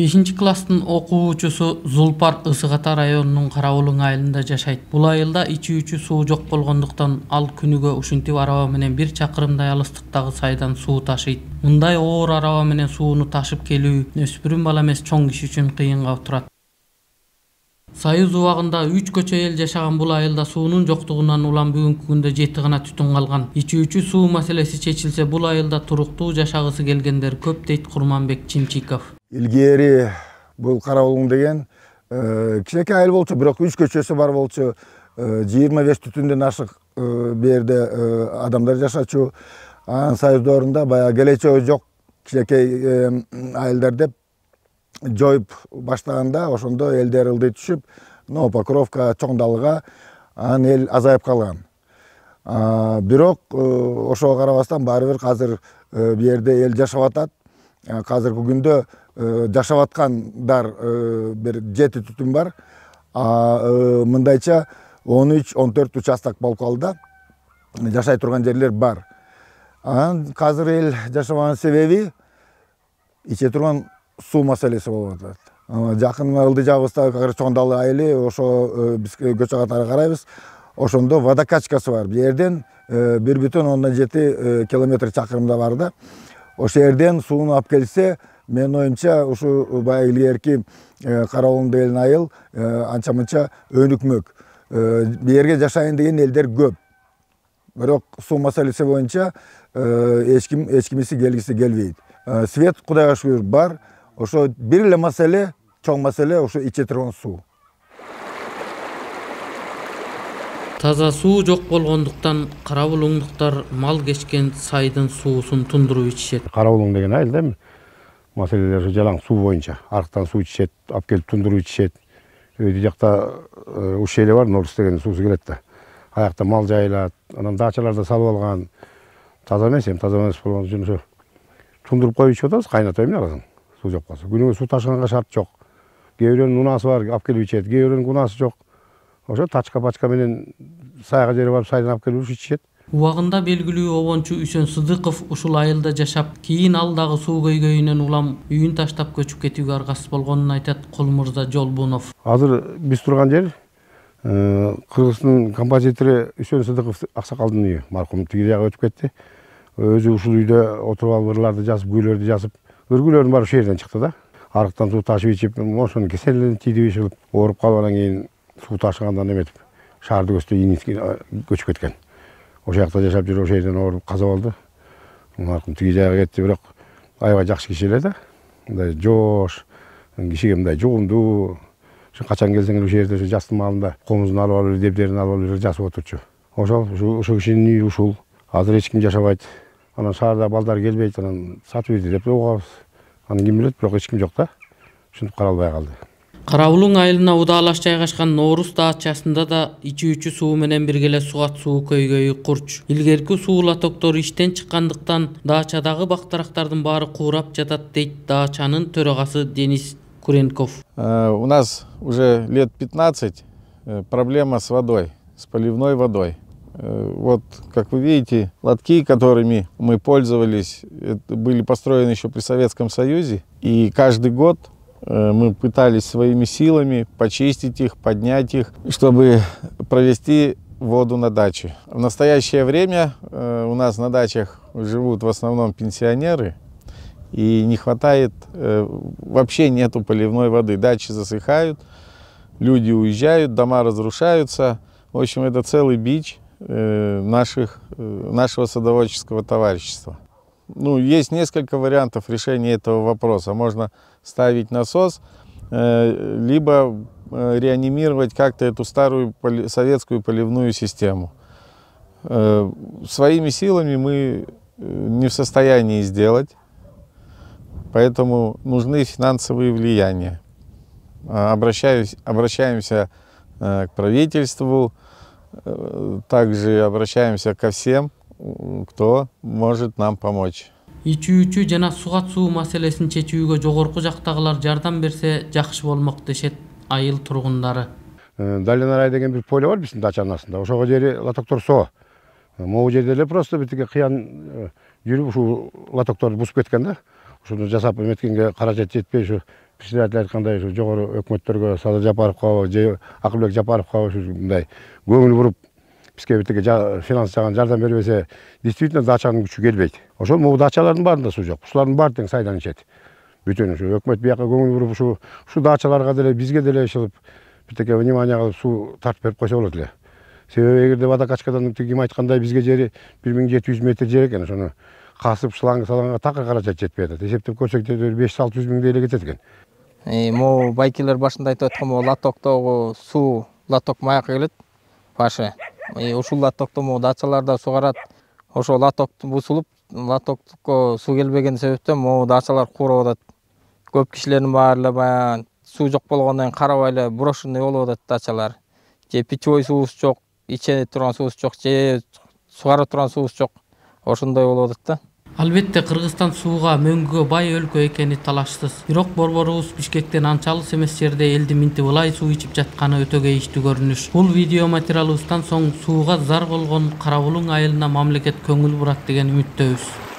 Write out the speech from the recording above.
5 класстын окуучусу Зулпар Ысык Ата районунун Карабулуң айылында жашайт. Бул айылда ичүүчү суу жок болгондуктан ал күнүгө ушинтип араба менен 1 чакырымдай алыстыктагы сайдан суу ташыйт. Мындай оор араба менен сууну ташып келүү өспүрүм бала эмес чоң киши үчүн кыйынга турат. Союз убагында 3 көчө эл жашаган бул айылда суунун жоктугунан улам бүгүнкү күндө 7 гана түтүн калган. Ичүүчү суу маселеси чечилсе бул айылда туруктуу жашагысы келгендер көп дейт Курманбек Чимчиков. Илгери бул Карабулуң деген кичинекей айыл болчу, бирок 3 көчөсү бар болчу. 25 түтүндөн ашык берде адамдар жашачу. Анын Союз доорунда баягы келечеги жок кичинекей айылдар деп жоюп баштаганда ошондо элдер ылдый түшүп, Покровка, Чоң Далыга анан эл азайып калган. Бирок ошого карабастан баары бир азыр бу жерде эл жашап атат. Азыркы күндө жашап аткандар бир 7 түтүн бар. Мындайча 13-14 участок болуп калды. Жашай турган жерлер бар. Анан азыр эл жашабаган себеби иче турган суу маселеси болуп атат. Жакын ылдый жагыбызда Чоң Далы айылы, ошо биз көчө катары карайбыз. Ошондо водокачкасы бар. Бу жерден 1,7 километр чакырымда бар да. Ошо жерден сууну алып келсе, мен оюмча ушу баягы илгерки Карабулуң деген айыл анча-мынча өнүкмөк. Бу жерге жашайын деген элдер көп. Бирок суу маселеси боюнча эч кимиси келгиси келбейт. Свет Кудайга шүгүр бар. Ошо бир эле маселе, чоң маселе ошо иче турган суу. Таза суу жок болгондуктан карабулуңдуктар мал кечкен сайдын суусун тундуруп ичишет. Карабулуң деген айылда маселелер жалаң суу боюнча. Арыктан суу ичишет, алып келип тундуруп ичишет. Өйдү жакта уш эле бар, Норус деген суусу келет да. Аякта мал жайылат, анан дачаларда салып алган. Таза эмес болгон үчүн ошо тундуруп коюп ичип атабыз, кайнатып эмне кыласың? Суу жок болсо. Күнүгө суу ташыганга шарт жок. Кээ бирөөнүн унаасы бар, алып келип ичет, кээ бирөөнүн унаасы жок. Ошо тачка-пачка менен сайга жерге барып сайдан алып келип ичишет. Убагында белгилүү обончу Үсөн Сыдыков ушул айылда жашап, кийин ал дагы суу көйгөйүнөн улам үйүн таштап көчүп кетүүгө аргасыз болгонун айтат Кулмурза Жолбунов. Азыр биз турган жер Кыргыздын композитору Үсөн Сыдыков аксакалдын үйү. Маркум тиги жакка өтүп кетти. Өзү ушул үйдө отуруп алып ырларды жазып, күйлөрдү жазып, өргүлөрүн барып ошол жерден чыкты да. Арыктан суу ташып ичип, ошонун кеселин тийди ишилип, ооруп калып анан кийин суу ташыгандан эметип, шаарды көстө ийиниске көчүп кеткен. Ошол жакта жашап жүрүп, ошол жерден ооруп каза болду. Маркум тиги жайга кетти, бирок аябай жакшы киши эле да. Мындай жош, кишиге мындай жугумдуу. Качан келсеңер ошол жерде жастын маалында комузун алып алып, дебдерин алып алып жасап отурчу. Ошол кишинин үйү ушул. Азыр эч ким жашабайт. Анан шаарда балдар келбейт, анан сатып ийди деп угабыз. Анан ким билет, бирок эч ким жок да. Ушинтип каралбай калды. Карабулуң айылына удаалаш жайгашкан Норус даачасында да ичүүчү суу менен бирге эле сугат суу көйгөйү курч. Илгерки суу лотоктор иштен чыккандыктан даачадагы бактырактардын баары куурап жатат дейт даачанын төрагасы Денис Куренков. У нас уже лет 15 проблема с водой, с поливной водой. Вот, как вы видите, лотки, которыми мы пользовались, были построены еще при Советском Союзе. И каждый год мы пытались своими силами почистить их, поднять их, чтобы провести воду на даче. В настоящее время у нас на дачах живут в основном пенсионеры. И не хватает, вообще нету поливной воды. Дачи засыхают, люди уезжают, дома разрушаются. В общем, это целый бич нашего садоводческого товарищества. Ну, есть несколько вариантов решения этого вопроса. Можно ставить насос, либо реанимировать как-то эту старую советскую поливную систему. Своими силами мы не в состоянии сделать, поэтому нужны финансовые влияния. Обращаемся к правительству, также обращаемся ко всем, кто может нам помочь. Ичүүчү жана сугат суу маселесин чечүүгө жогорку жактагылар жардам берсе жакшы болмок дешет айыл тургундары. Долинарай деген бир поле бар биздин дачанын астында. Ошого жери лотоктор соо. Могу жерде эле просто битиге кыян жүрүп ушул лотокторду бузуп кеткен да. Ушуну жасап эметкенге каражат жетпей, ушу председатель айткандай ушу жогору өкмөттөргө Садыр Жапаровго же Акылбек Жапаровго ушундай көңүл буруп бизге битиге финанс жагынан жардам бербесе, действительно дачанын күчү келбейт. Ошол могу дачалардын баарында суу жок. Ушулардын баары тең сайдан ичет. Бүтүн ушу өкмөт бияка көңүл буруп ушу дачаларга деле бизге деле ишилип битиге внимание кылып суу тартып берип койсо болот эле. Себеби эгерде водокачкадан тигим айткандай бизге жери 1700 метр жер экен, ошону касып шланг салганга такыр каражат жетпей атат. Эсептеп көрсөк 500-600 миң эле кетет экен. Могу байкелер башында айтып аткан могу лотоктогу суу лоток маяка келет. Башы. Ушул лотокто могу дачаларда сугарат. Ошол лоток бузулуп, лотокко суу келбеген себептен могу дачалар курап атат. Көп кишилердин баары эле баягы суу жок болгондон кийин карабай эле брошенный болуп атат дачалар. Же питьевой суубуз жок, иче турган суубуз жок, же сугарып турган суубуз жок. Ошондой болуп атат да. Албетте Кыргызстан сууга мөңгүгө бай өлкө экени талашсыз. Бирок борборубуз Бишкектен анча алыс эмес жерде элди минтип ылай суу ичип жатканы өтө кейиштүү көрүнүш. Бул видео материалыбыздан соң сууга зар болгон Кара Булуң айылына мамлекет көңүл бурат деген үмүттөбүз.